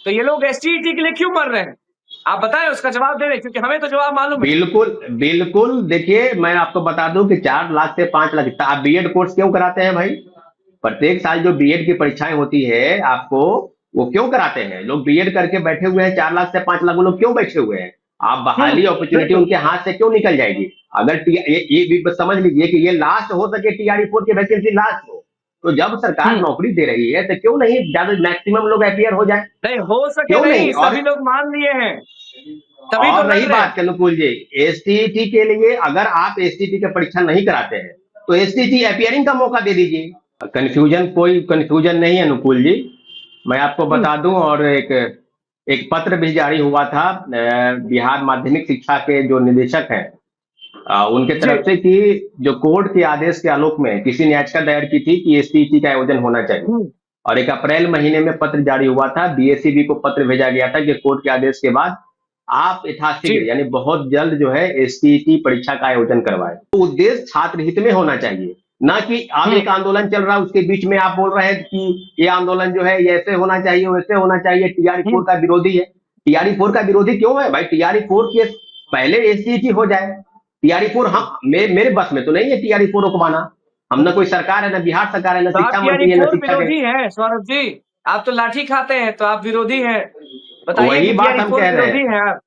तो ये लोग एसटीईटी के लिए क्यों मर रहे हैं? आप बताएं, उसका जवाब दे रहे, क्योंकि हमें तो जवाब मालूम है। बिल्कुल बिल्कुल, देखिए मैं आपको बता दूं कि 4 लाख से 5 लाख, आप बीएड कोर्स क्यों कराते हैं भाई? प्रत्येक साल जो बीएड की परीक्षाएं होती है आपको, वो क्यों कराते हैं? लोग बीएड करके बैठे हुए हैं, 4 लाख से 5 लाख वो लोग क्यों बैठे हुए हैं? आप बहाली अपॉर्चुनिटी बिल्कुल। उनके हाथ से क्यों निकल जाएगी? अगर ये भी समझ लीजिए कि ये लास्ट हो सके, टीआरई 4 की वैकेंसी लास्ट हो, तो जब सरकार हम्म नौकरी दे रही है तो क्यों नहीं ज्यादा मैक्सिमम लोग अपियर हो जाए? नहीं हो सके, क्यों नहीं? नहीं, सभी लोग मान लिए हैं, तभी तो और लड़ रही रहे हैं। बात अनुकूल जी, एसटीईटी के लिए अगर आप एसटीईटी की परीक्षा नहीं कराते हैं तो एसटीईटी अपियरिंग का मौका दे दीजिए। कंफ्यूजन, कोई कंफ्यूजन नहीं है अनुकूल जी। मैं आपको हम्म, बता दूं, और एक एक पत्र भी जारी हुआ था बिहार माध्यमिक शिक्षा के जो निदेशक हैं, उनके जी। तरफ से, कि जो कोर्ट के आदेश के आलोक में किसी ने याचिका दायर की थी कि एसटीईटी का आयोजन होना चाहिए। हम्म, और 1 अप्रैल महीने में पत्र जारी हुआ था, बीएसईबी को पत्र भेजा गया था कि कोर्ट के आदेश के बाद आप जी। यथाशीघ्र यानी बहुत जल्द जो है एसटीईटी परीक्षा का आयोजन करवाएं। तो उद्देश्य छात्र हित में होना चाहिए, ना कि अब हम्म एक आंदोलन चल रहा है उसके बीच में आप बोल रहे हैं कि ये आंदोलन जो है ये ऐसे होना चाहिए वैसे होना चाहिए, टीआरई 4 हम्म का विरोधी है। टीआरई 4 का विरोधी क्यों है भाई? टीआरई 4 के पहले एसटीईटी हो जाए। टीआरई 4, हम मेरे बस में तो नहीं है टीआरई 4 रुकवाना। हम ना कोई सरकार है, ना बिहार सरकार है, ना तो आप शिक्षा टीआरई मंत्री है, ना 4 शिक्षक है। विरोधी हैं सौरभ जी? आप तो लाठी खाते हैं, तो आप विरोधी हैं। बताइए वही कि बात टीआरई हम 4 कह रहे विरोधी हैं, हैं आप?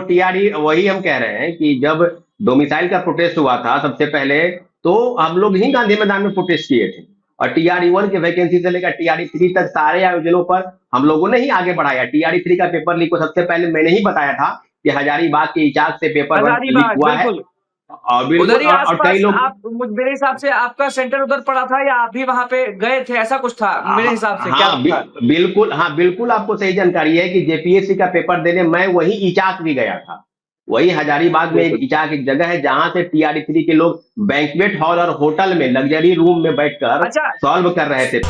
टीआरई वही हम कह रहे हैं कि जब डोमिसाइल का प्रोटेस्ट हुआ था सबसे पहले, तो हम लोग ही गांधी मैदान में प्रोटेस्ट किए थे। और टीआरई 1 की वैकेंसी से लेकर टीआरई 3 तक सारे आयोजनों पर हम लोगों ने ही आगे बढ़ाया। टीआरई 3 का पेपर लीक को सबसे पहले मैंने ही बताया था कि हजारीबाग के इचाक से पेपर लीक हजारीबाग, हुआ है। बिल्कुल। और उधर बिल्कुल, ही और कई आसपास लोग, आप, मेरे हिसाब से आपका सेंटर उधर पड़ा था, या आप भी वहां पे गए थे, ऐसा कुछ था मेरे हाँ हिसाब से, क्या हाँ, था? बिल्कुल, हाँ बिल्कुल, आपको सही जानकारी है कि जेपीएससी का पेपर देने मैं वही इचाक भी गया था। वही हजारीबाग में एक बिल्कुल। इचाक एक जगह है जहां से टीआरई 3 के लोग बैंक्वेट हॉल और होटल में लग्जरी रूम में बैठकर अच्छा। सॉल्व कर रहे थे।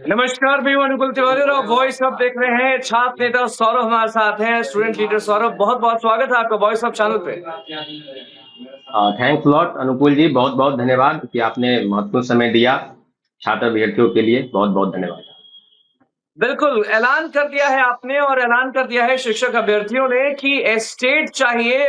नमस्कार, मैं हूं अनुकूल तिवारी और वॉइस ऑफ देख रहे हैं। छात्र नेता सौरभ हमारे साथ हैं, स्टूडेंट लीडर सौरभ। बहुत बहुत स्वागत है आपका वॉइस ऑफ चैनल पे। थैंक्स लॉट अनुकूल जी, बहुत बहुत धन्यवाद कि आपने महत्वपूर्ण समय दिया छात्र अभ्यर्थियों के लिए। बहुत बहुत धन्यवाद। बिल्कुल, ऐलान कर दिया है आपने, और ऐलान कर दिया है शिक्षक अभ्यर्थियों ने कि स्टेट चाहिए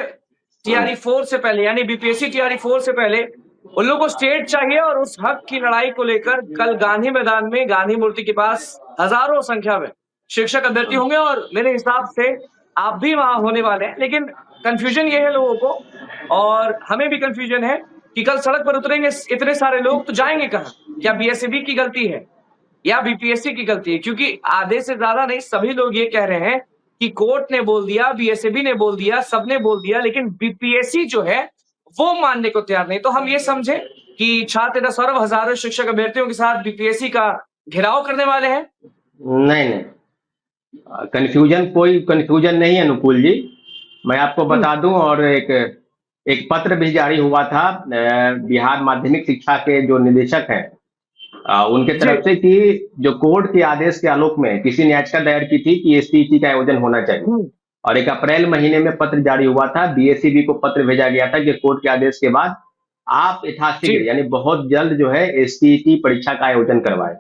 टीआरई 4 से पहले, यानी बीपीएससी टीआरई 4 से पहले उन लोगों को स्टेट चाहिए। और उस हक की लड़ाई को लेकर कल गांधी मैदान में, गांधी मूर्ति के पास हजारों संख्या में शिक्षक अभ्यर्थी होंगे, और मेरे हिसाब से आप भी वहां होने वाले हैं। लेकिन कंफ्यूजन ये है लोगों को, और हमें भी कंफ्यूजन है कि कल सड़क पर उतरेंगे इतने सारे लोग, तो जाएंगे कहां? क्या बीएसईबी की गलती है या बीपीएससी की गलती है? क्योंकि आधे से ज्यादा नहीं, सभी लोग ये कह रहे हैं कि कोर्ट ने बोल दिया, बीएसईबी ने बोल दिया, सबने बोल दिया, लेकिन बीपीएससी जो है वो मानने को तैयार नहीं। तो हम ये समझे कि छात्र नेता सौरभ हजारों शिक्षक अभ्यर्थियों के साथ बीपीएससी का घेराव करने वाले हैं। नहीं नहीं, कंफ्यूजन, कोई कंफ्यूजन नहीं है अनुकूल जी। मैं आपको बता दूं, और एक एक पत्र भी जारी हुआ था बिहार माध्यमिक शिक्षा के जो निदेशक हैं, उनके जी। तरफ से, कि जो कोर्ट के आदेश के आलोक में किसी ने याचिका दायर की थी कि एसटीईटी का आयोजन होना चाहिए। और 1 अप्रैल महीने में पत्र जारी हुआ था, बीएसईबी को पत्र भेजा गया था कि कोर्ट के आदेश के बाद आप जी। यथाशीघ्र यानी बहुत जल्द जो है एसटीईटी परीक्षा का आयोजन करवाएं।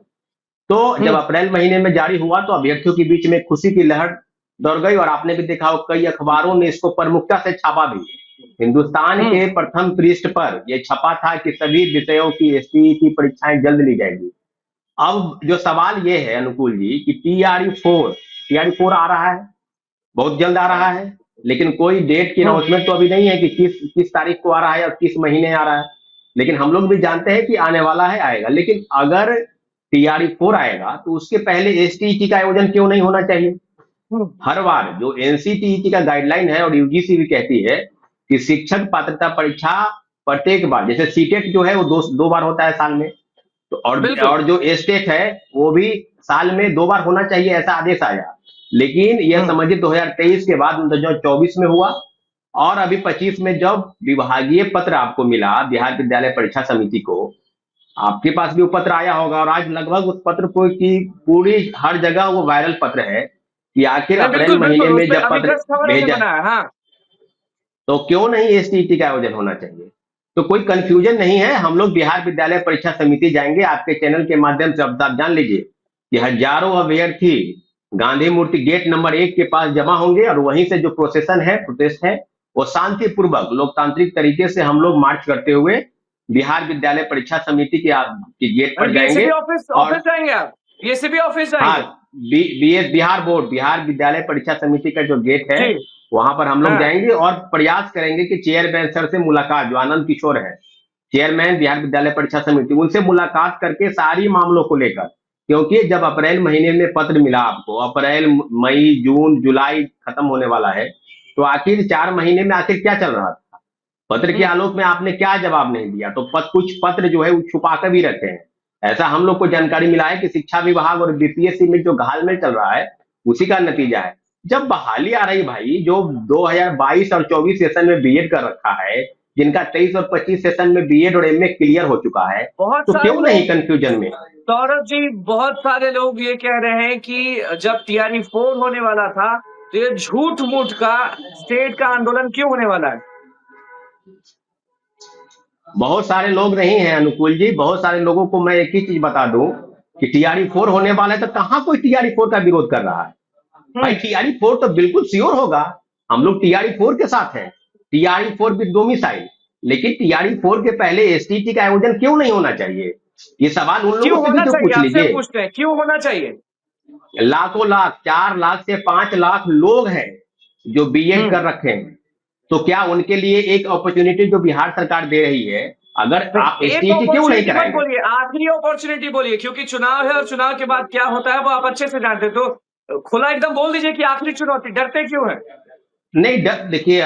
तो जब अप्रैल महीने में जारी हुआ तो अभ्यर्थियों के बीच में खुशी की लहर दौड़ गई, और आपने भी देखा हो कई अखबारों ने इसको प्रमुखता से छापा भी। हिंदुस्तान के प्रथम पृष्ठ पर यह छपा था कि सभी विषयों की एसटीईटी परीक्षाएं जल्द ली जाएगी। अब जो सवाल ये है अनुकूल जी कि टीआरई 4 आ रहा है, बहुत जल्द आ रहा है, लेकिन कोई डेट की अनाउंसमेंट तो अभी नहीं है कि किस तारीख को आ रहा है और किस महीने आ रहा है। लेकिन हम लोग भी जानते हैं कि आने वाला है, आएगा। लेकिन अगर टीआरई 4 आएगा तो उसके पहले एसटीईटी का आयोजन क्यों नहीं होना चाहिए? हर बार जो एनसीटीईटी का गाइडलाइन है और यूजीसी भी कहती है कि शिक्षक पात्रता परीक्षा प्रत्येक बार, जैसे सीटेट जो है वो दो बार होता है साल में, तो बिल्कुल। और जो एस्टेट है वो भी साल में 2 बार होना चाहिए, ऐसा आदेश आया। लेकिन यह समझिए 2023 के बाद 2024 में हुआ, और अभी 25 में जब विभागीय पत्र आपको मिला बिहार विद्यालय परीक्षा समिति को, आपके पास भी वो पत्र आया होगा, और आज लगभग उस पत्र को की पूरी हर जगह वो वायरल पत्र है कि आखिर नहीं, अप्रैल बिल्कुल महीने बिल्कुल, उस में पे जब अभी पत्र 10 खबर हमने भेजा, बनाया। हाँ। तो क्यों नहीं एसटीईटी का आयोजन होना चाहिए? तो कोई कंफ्यूजन नहीं है। हम लोग बिहार विद्यालय परीक्षा समिति जाएंगे, आपके चैनल के माध्यम से अब आप जान लीजिए कि हजारों अभ्यर्थी गांधी मूर्ति गेट नंबर 1 के पास जमा होंगे और वहीं से जो प्रोसेशन है, प्रोटेस्ट है, वो शांतिपूर्वक लोकतांत्रिक तरीके से हम लोग मार्च करते हुए बिहार विद्यालय परीक्षा समिति के गेट पर जाएंगे। ऑफिस जाएंगे आप? एसीबी ऑफिस जाएंगे? हाँ, बिहार बोर्ड, बिहार विद्यालय परीक्षा समिति का जो गेट है वहां पर हम लोग जाएंगे और प्रयास करेंगे कि चेयरमैन सर से मुलाकात, जो आनंद किशोर है चेयरमैन बिहार विद्यालय परीक्षा समिति, उनसे मुलाकात करके सारी मामलों को लेकर, क्योंकि जब अप्रैल महीने में पत्र मिला आपको, अप्रैल, मई, जून, जुलाई खत्म होने वाला है, तो आखिर 4 महीने में आखिर क्या चल रहा था? पत्र के आलोक में आपने क्या जवाब नहीं दिया? तो कुछ पत्र जो है वो छुपा कर भी रखे हैं। ऐसा हम लोग को जानकारी मिला है कि शिक्षा विभाग और बीपीएससी में जो घालमेल चल रहा है उसी का नतीजा है। जब बहाली आ रही भाई, जो 2022 और 24 सेशन में बीएड कर रखा है, जिनका 23 और 25 सेशन में बीएड और एमए क्लियर हो चुका है, तो क्यों नहीं कंफ्यूजन में? सौरभ जी, बहुत सारे लोग ये कह रहे हैं कि जब टीआरई 4 होने वाला था तो ये झूठ मूठ का स्टेट का आंदोलन क्यों होने वाला है? बहुत सारे लोग नहीं हैं अनुकूल जी, बहुत सारे लोगों को मैं एक ही चीज बता दूं कि टीआरई 4 होने वाला है, तो कहां कोई टीआरई 4 का विरोध कर रहा है? भाई टीआरई 4 तो बिल्कुल श्योर होगा, हम लोग टीआरई 4 के साथ हैं, टीआरई 4 विद डोमिसाइल। लेकिन टीआरई 4 के पहले एसटीटी का आयोजन क्यों नहीं होना चाहिए? ये सवाल उन लोगों से भी तो पूछ लीजिए। क्यों होना चाहिए? लाखों लाख, 4 लाख से 5 लाख लोग हैं जो बीएड कर रखे हैं, तो क्या उनके लिए एक अपॉर्चुनिटी जो बिहार सरकार दे रही है, अगर आप एसटीटी क्यों नहीं कराएंगे? बोलिए, आखिरी अपॉर्चुनिटी बोलिए, क्योंकि चुनाव है और चुनाव के बाद क्या होता है वो आप अच्छे से जानते, तो खुला एकदम बोल दीजिए कि आखिरी चुनौती, डरते क्यों है? नहीं देखिए,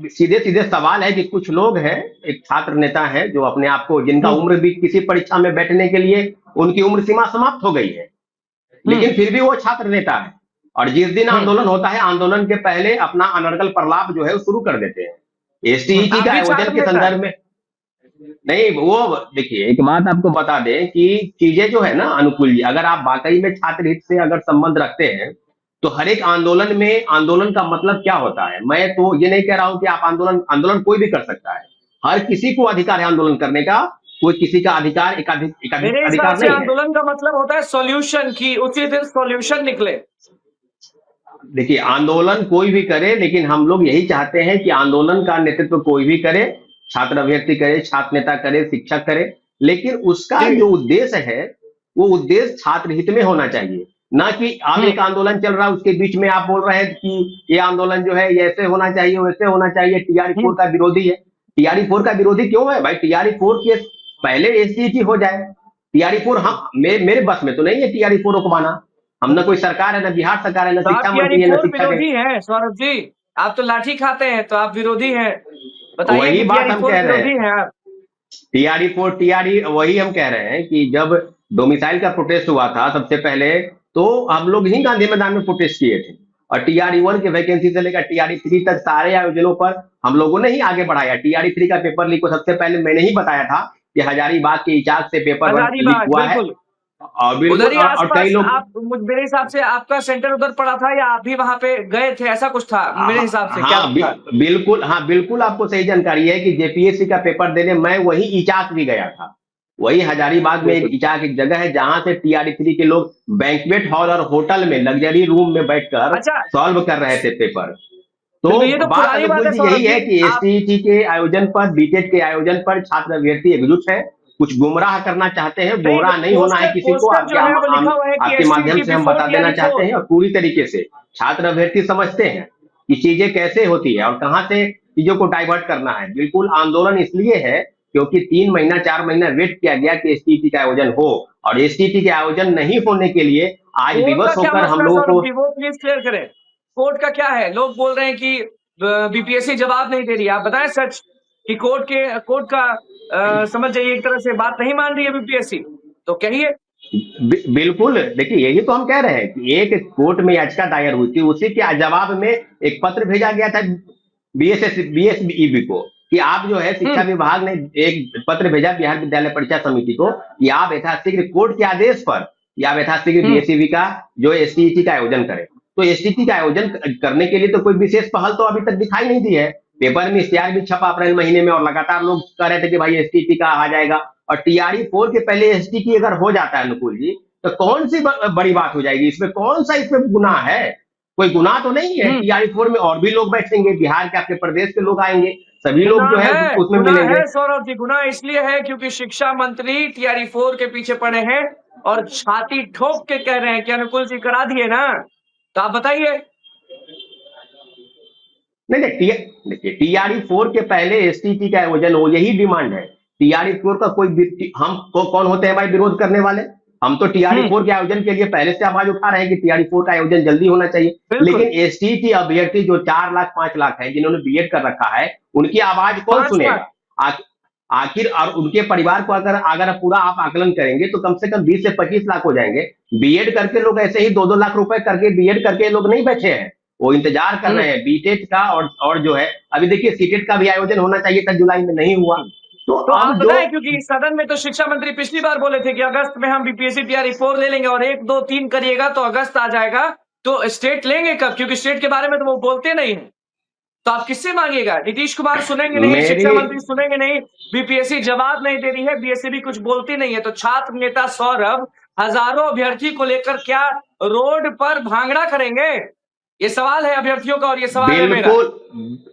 सीधे सीधे सवाल है कि कुछ लोग हैं, एक छात्र नेता है जो अपने आप को, जिनका उम्र भी किसी परीक्षा में बैठने के लिए उनकी उम्र सीमा समाप्त हो गई है, लेकिन फिर भी वो छात्र नेता है, और जिस दिन आंदोलन होता है, आंदोलन के पहले अपना अनर्गल प्रलाप जो है वो शुरू कर देते हैं एसटीईटी का आयोजन के संदर्भ में। नहीं, वो देखिए, एक बात आपको बता दें कि चीजें जो है ना अनुकूल जी, अगर आप वाकई में छात्र हित से अगर संबंध रखते हैं, तो हर एक आंदोलन में, आंदोलन का मतलब क्या होता है? मैं तो ये नहीं कह रहा हूं कि आप आंदोलन कोई भी कर सकता है, हर किसी को अधिकार है आंदोलन करने का, कोई किसी का अधिकार अधिकार नहीं है। आंदोलन का मतलब होता है सॉल्यूशन, की उसी दिन सॉल्यूशन निकले। देखिए, आंदोलन कोई भी करे, लेकिन हम लोग यही चाहते हैं कि आंदोलन का नेतृत्व कोई भी करे, छात्र अभ्यर्थी करे, छात्र नेता करे, शिक्षक करे, लेकिन उसका जो उद्देश्य है वो उद्देश्य छात्र हित में होना चाहिए, ना कि आप एक आंदोलन चल रहा है उसके बीच में आप बोल रहे हैं कि ये आंदोलन जो है ऐसे होना चाहिए, वैसे होना चाहिए, टीआरई 4 का विरोधी है। टीआरई 4 का विरोधी क्यों है भाई? टीआरई 4 के पहले एसटीईटी हो जाए। टीआरई 4 हम मेरे बस में तो नहीं है टीआरई 4 रोकवाना, हम ना कोई सरकार है, ना बिहार सरकार है, ना शिक्षा मंत्री है, ना शिक्षक है। सौरभ जी, आप तो लाठी खाते हैं, तो आप विरोधी हैं, बताइए। वही बात हम कह रहे हैं, टीआरई 4 वही हम कह रहे हैं कि जब डोमिसाइल का प्रोटेस्ट हुआ था सबसे पहले, तो हम लोग ही गांधी मैदान में प्रोटेस्ट किए थे, और टीआरई 1 के वैकेंसी से लेकर टीआरई 3 तक सारे आयोजनों पर हम लोगों ने ही आगे बढ़ाया। टीआरई 3 का पेपर लीक को सबसे पहले मैंने ही बताया था कि हजारीबाग के इचाक से पेपर लीक हुआ है, और कई लोग, मेरे हिसाब से आपका सेंटर उधर पड़ा था, या आप भी वहां पे गए थे, ऐसा कुछ था मेरे हिसाब से। बिल्कुल आपको सही जानकारी है कि जेपीएससी का पेपर देने मैं वही इचाक भी गया था। वही हजारीबाग में इचाक एक जगह है जहां से टीआरई 3 के लोग बैंक्वेट हॉल और होटल में, लग्जरी रूम में बैठकर सॉल्व कर रहे थे पेपर। तो बात यही है कि एसटीईटी के आयोजन पर, बीटेट के आयोजन पर छात्र अभ्यर्थी एकजुट है, कुछ गुमराह करना चाहते हैं, गुमराह नहीं होना है किसी को, आपके माध्यम से हम बता देना चाहते हैं, और पूरी तरीके से छात्र अभ्यर्थी समझते हैं कि चीजें कैसे होती है और कहां से चीजों को डाइवर्ट करना है। बिल्कुल आंदोलन इसलिए है क्योंकि 3 महीना 4 महीना वेट किया गया कि एसटीईटी का आयोजन हो, और एसटीईटी के आयोजन नहीं होने के लिए आज विवश होकर हम लोगों को, वो प्लीज क्लियर करें, कोर्ट का क्या है? लोग बोल रहे हैं कि बीपीएससी जवाब नहीं दे रही, आप बताएं सच कि कोर्ट का समझ जाइए, एक तरह से बात नहीं मान रही है बीपीएससी, तो कहिए। बिल्कुल, देखिए यही तो हम कह रहे हैं कि एक कोर्ट में याचिका दायर हुई थी, उसी के जवाब में एक पत्र भेजा गया था बीएसईबी को कि आप जो है, शिक्षा विभाग ने एक पत्र भेजा बिहार विद्यालय परीक्षा समिति को कि आप यथाशीघ्र कोर्ट के आदेश पर, या आप यथाशीघ्र बीएसईबी का जो एसटीईटी का आयोजन करें। तो एसटीईटी का आयोजन करने के लिए तो कोई विशेष पहल तो अभी तक दिखाई नहीं दी है, पेपर में इश्तिहार भी छपा अप्रैल महीने में, और लगातार लोग कह रहे थे कि भाई एसटीटी का आ जाएगा। और टीआरई 4 के पहले एसटीटी अगर हो जाता है अनुकूल जी, तो कौन सी बड़ी बात हो जाएगी इसमें? कौन सा इसमें गुनाह है? कोई गुनाह तो नहीं है। टीआरई 4 में और भी लोग बैठेंगे, बिहार के आपके प्रदेश के लोग आएंगे, सभी लोग जो है उसमें मिलेंगे। सौरभ जी, गुनाह इसलिए है क्योंकि शिक्षा मंत्री टीआरई 4 के पीछे पड़े हैं और छाती ठोक के कह रहे हैं कि अनुकूल जी करा दिए ना, तो आप बताइए। नहीं देखिए, टीआरई 4 के पहले एसटीटी का आयोजन हो, यही डिमांड है। टीआरई 4 का हम कौन होते हैं भाई विरोध करने वाले? हम तो टीआरई 4 के आयोजन के लिए पहले से आवाज उठा रहे हैं कि टीआरई 4 का आयोजन जल्दी होना चाहिए। लेकिन एसटीटी अभ्यर्थी जो 4 लाख 5 लाख है, जिन्होंने बीएड कर रखा है, उनकी आवाज कौन सुनेगा? आखिर और उनके परिवार को अगर पूरा आप आकलन करेंगे तो कम से कम 20 से 25 लाख हो जाएंगे। बीएड करके लोग ऐसे ही 2-2 लाख रुपए करके बीएड करके लोग नहीं बैठे हैं, वो इंतजार कर रहे हैं बीटेट का। और जो है अभी देखिए सीटेट का भी आयोजन होना चाहिए था, जुलाई में नहीं हुआ। तो आप बताएं, क्योंकि सदन में तो शिक्षा मंत्री पिछली बार बोले थे कि अगस्त में हम बीपीएससी टीआरई 4 ले लेंगे, और 1 2 3 करिएगा तो अगस्त आ जाएगा, तो स्टेट लेंगे कब? क्योंकि स्टेट के बारे में तो वो बोलते नहीं है, तो आप किससे मांगिएगा? नीतीश कुमार सुनेंगे नहीं, शिक्षा मंत्री सुनेंगे नहीं, बीपीएससी जवाब नहीं दे रही है, बीएससी भी कुछ बोलती नहीं है, तो छात्र नेता सौरभ हजारों अभ्यर्थी को लेकर क्या रोड पर भांगड़ा करेंगे? ये सवाल है अभ्यर्थियों का, और ये सवाल है मेरा।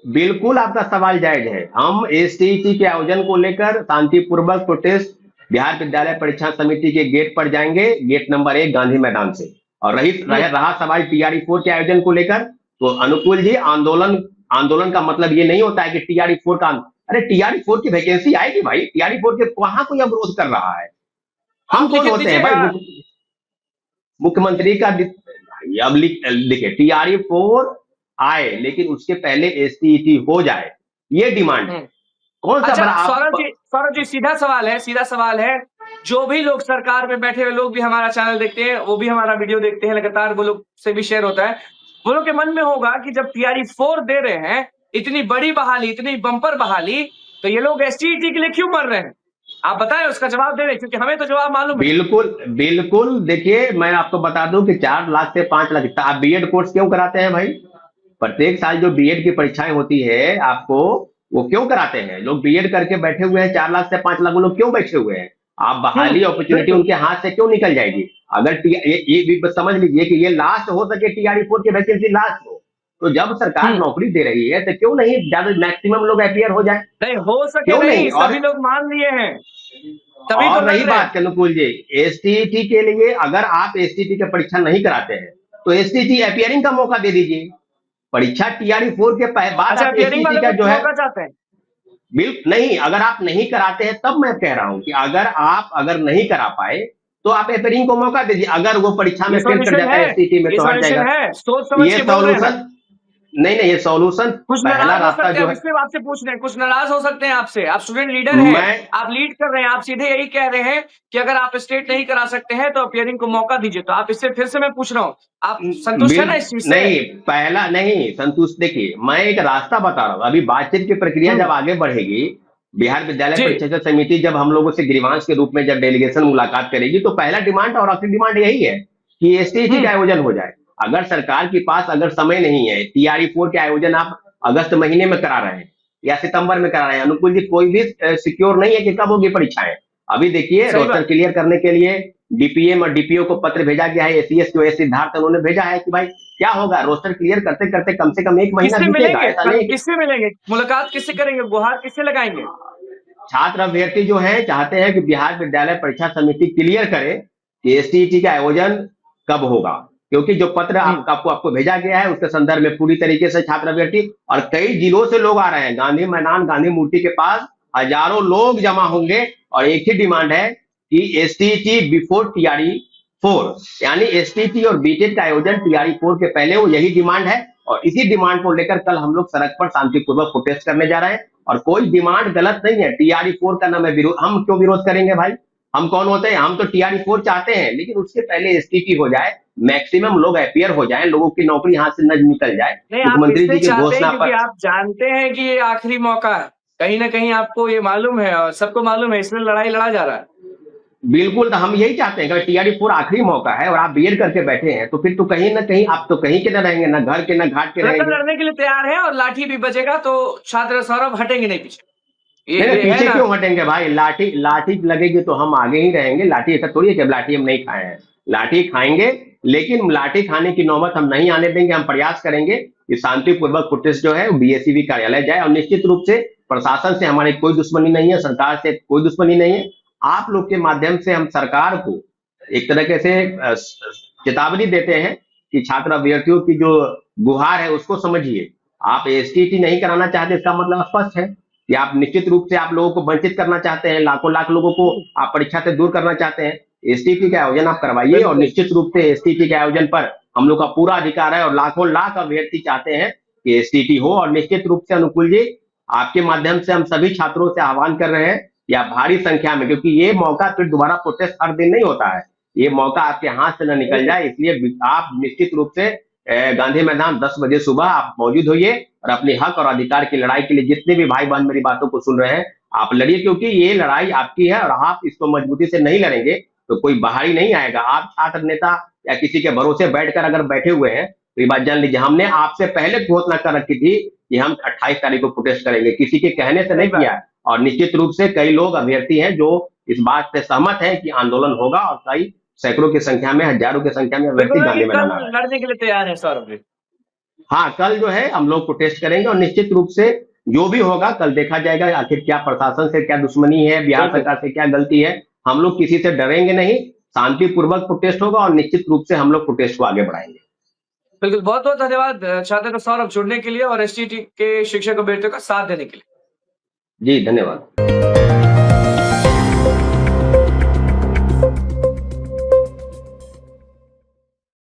बिल्कुल आपका सवाल जायज है। हम एसटीटी के आयोजन को लेकर शांतिपूर्वक प्रोटेस्ट बिहार विद्यालय परीक्षा समिति के गेट पर जाएंगे, गेट नंबर 1 गांधी मैदान से। और रहा सवाल टीआरई 4 के आयोजन को लेकर, तो अनुकूल जी आंदोलन का मतलब ये नहीं होता है कि टीआरई 4 का, अरे टीआरई 4 की वैकेंसी आएगी भाई, टीआरई 4 के कहां कोई विरोध कर रहा है? हम कौन होते हैं भाई? मुख्यमंत्री का अब लिखे टीआरई 4 आए, लेकिन उसके पहले एसटीटी हो जाए, ये डिमांड है। कौन सा बड़ा? सौरभ जी सीधा सवाल है, जो भी लोग सरकार में बैठे हुए लोग भी हमारा चैनल देखते हैं, वो भी हमारा वीडियो देखते हैं लगातार, वो लोग से भी शेयर होता है, वो लोग के मन में होगा कि जब टीआरई 4 दे रहे हैं, इतनी बड़ी बहाली, इतनी बम्पर बहाली, तो ये लोग एसटीटी के लिए क्यों मर रहे हैं? आप बताएं, उसका जवाब दे रहे, क्योंकि हमें तो जवाब मालूम है। बिल्कुल देखिए, मैं आपको बता दूं कि 4 लाख से 5 लाख आप बीएड कोर्स क्यों कराते हैं भाई? प्रत्येक साल जो बीएड की परीक्षाएं होती है आपको, वो क्यों कराते हैं? लोग बीएड करके बैठे हुए हैं, 4 लाख से 5 लाख लोग क्यों बैठे हुए हैं? आप बहाली अपॉर्चुनिटी उनके हाथ से क्यों निकल जाएगी? अगर ये भी समझ लीजिए कि ये लास्ट हो सके, टीआरई 4 की वैकेंसी लास्ट हो, तो जब सरकार नौकरी दे रही है तो क्यों नहीं ज्यादा मैक्सिमम लोग अपीयर हो जाए? नहीं हो सके, नहीं सभी लोग मान लिए हैं, तभी तो रही बात अनुकूल जी, एसटीटी के लिए अगर आप एसटीटी की परीक्षा नहीं कराते हैं तो एसटीटी अपीयरिंग का मौका दे दीजिए। परीक्षा टीआरई 4 के बाद आप एसटीटी का जो है चाहते हैं, बिल्कुल नहीं, अगर आप नहीं कराते हैं तब मैं कह रहा हूं कि अगर नहीं करा पाए तो आप अपीयरिंग को मौका दीजिए। अगर वो परीक्षा में फेल कर जाता है एसटीटी में तो हट जाएगा। ये सॉल्यूशन नहीं, ये सॉल्यूशन पहला रास्ता जो है। आपसे पूछ रहे हैं, कुछ नाराज हो सकते हैं आपसे, आप स्टूडेंट लीडर हैं, आप लीड कर रहे हैं, आप सीधे यही कह रहे हैं कि अगर आप स्टेट नहीं करा सकते हैं तो अपीयरिंग को मौका दीजिए, तो आप इससे फिर से मैं पूछ रहा हूँ, आप संतुष्ट हैं ना इस चीज से? नहीं, पहला नहीं संतुष्ट। देखिए मैं एक रास्ता बता रहा हूँ, अभी बातचीत की प्रक्रिया जब आगे बढ़ेगी, बिहार विद्यालय परीक्षा समिति जब हम लोगों से ग्रीवांश के रूप में जब डेलीगेशन मुलाकात करेगी, तो पहला डिमांड और आखिरी डिमांड यही है कि एसटीटी का आयोजन हो जाए। अगर सरकार के पास अगर समय नहीं है, टीआरई 4 के आयोजन आप अगस्त महीने में करा रहे हैं या सितंबर में करा रहे हैं, अनुकूल जी कोई भी सिक्योर नहीं है कि कब होगी परीक्षाएं। अभी देखिए रोस्टर क्लियर करने के लिए डीपीएम और डीपीओ को पत्र भेजा गया है, एसीएस जो सिद्धार्थ उन्होंने भेजा है कि भाई क्या होगा, रोस्टर क्लियर करते करते कम से कम 1 महीना बीतेगा। ऐसा नहीं किससे मिलेंगे, मुलाकात किससे करेंगे, गुहार किससे लगाएंगे? छात्र अभ्यर्थी जो है चाहते हैं कि बिहार विद्यालय परीक्षा समिति क्लियर करे कि एसटीटी का आयोजन कब होगा, क्योंकि जो पत्र आपको भेजा गया है उसके संदर्भ में पूरी तरीके से छात्र अभ्यर्थी और कई जिलों से लोग आ रहे हैं। गांधी मैदान गांधी मूर्ति के पास हजारों लोग जमा होंगे और एक ही डिमांड है कि एसटीटी बिफोर टीआरई 4, यानी एसटीटी और बीटेट का आयोजन टीआरई 4 के पहले हो, यही डिमांड है। और इसी डिमांड को लेकर कल हम लोग सड़क पर शांतिपूर्वक प्रोटेस्ट करने जा रहे हैं। और कोई डिमांड गलत नहीं है, टीआरई 4 का नाम है विरोध, हम क्यों विरोध करेंगे भाई? हम कौन होते हैं? हम तो टीआरई 4 चाहते हैं, लेकिन उसके पहले एसटीटी हो जाए, मैक्सिमम लोग अपीयर हो जाएं, लोगों की नौकरी हाथ से न निकल जाए। मुख्यमंत्री जी की घोषणा पर आप जानते हैं कि ये आखिरी मौका है, कहीं ना कहीं आपको ये मालूम है और सबको मालूम है, इसलिए लड़ाई लड़ा जा रहा है। बिल्कुल, तो हम यही चाहते हैं कि टीआरई 4 आखिरी मौका है और आप बीएड करके बैठे हैं, तो फिर तो कहीं न कहीं आप तो कहीं के न रहेंगे, ना घर के, ना घाट के मतलब रहेंगे। लड़ने के लिए तैयार है और लाठी भी बजेगा तो छात्र सौरभ हटेंगे नहीं पीछे। नहीं, नहीं, ये है पीछे ना? क्यों हटेंगे भाई? लाठी लाठी लगेगी तो हम आगे ही रहेंगे। लाठी ऐसा थोड़ी है कि अब लाठी हम नहीं खाए हैं। लाठी खाएँगे, लेकिन लाठी खाने की नौबत हम नहीं आने देंगे। हम प्रयास करेंगे कि शांतिपूर्वक प्रोटेस्ट जो है वो बीएसईबी कार्यालय जाए और निश्चित रूप से प्रशासन से हमारी कोई दुश्मनी नहीं है, सरकार से कोई दुश्मनी नहीं है। आप लोग के माध्यम से हम सरकार को एक तरीके से चेतावनी देते हैं कि छात्र अभ्यर्थियों की जो गुहार है उसको समझिए। आप एसटीटी नहीं कराना चाहते, इसका मतलब स्पष्ट है कि आप निश्चित रूप से आप लोगों को वंचित करना चाहते हैं, लाखों लाख लोगों को आप परीक्षा से दूर करना चाहते हैं। एसटीटी का आयोजन आप करवाइए और बिल्कुल। निश्चित रूप से एसटीटी के आयोजन पर हम लोग का पूरा अधिकार है और लाखों लाख अभ्यर्थी चाहते हैं कि एसटीटी हो। और निश्चित रूप से अनुकूल जी, आपके माध्यम से हम सभी छात्रों से आह्वान कर रहे हैं या भारी संख्या में, क्योंकि ये मौका फिर दोबारा प्रोटेस्ट हर दिन नहीं होता है, ये मौका आपके हाथ से न निकल जाए, इसलिए आप निश्चित रूप से गांधी मैदान 10 बजे सुबह आप मौजूद होइए और अपने हक और अधिकार की लड़ाई के लिए जितने भी भाई बहन मेरी बातों को सुन रहे हैं आप लड़िए, क्योंकि ये लड़ाई आपकी है और आप इसको मजबूती से नहीं लड़ेंगे तो कोई बाहरी नहीं आएगा। आप छात्र नेता या किसी के भरोसे बैठकर अगर बैठे हुए हैं तो ये बात जान लीजिए, हमने आपसे पहले घोषणा कर रखी थी कि हम 28 तारीख को प्रोटेस्ट करेंगे, किसी के कहने से नहीं किया है। और निश्चित रूप से कई लोग अभ्यर्थी हैं जो इस बात से सहमत हैं कि आंदोलन होगा और कई सैकड़ों की संख्या में, हजारों की संख्या में अभ्यर्थी गांधी मैदान आ रहे हैं। लड़ने के लिए तैयार है सौरभ जी। हाँ, कल जो है हम लोग प्रोटेस्ट करेंगे और निश्चित रूप से जो भी होगा कल देखा जाएगा आखिर क्या प्रशासन से क्या दुश्मनी है, बिहार सरकार से क्या गलती है। हम लोग किसी से डरेंगे नहीं, शांतिपूर्वक प्रोटेस्ट होगा और निश्चित रूप से हम लोग प्रोटेस्ट को आगे बढ़ाएंगे। बिल्कुल, बहुत-बहुत धन्यवाद छात्र सौरभ जुड़ने के लिए और एसटीटी के शिक्षक अभ्यर्थियों का साथ देने के लिए। जी, धन्यवाद।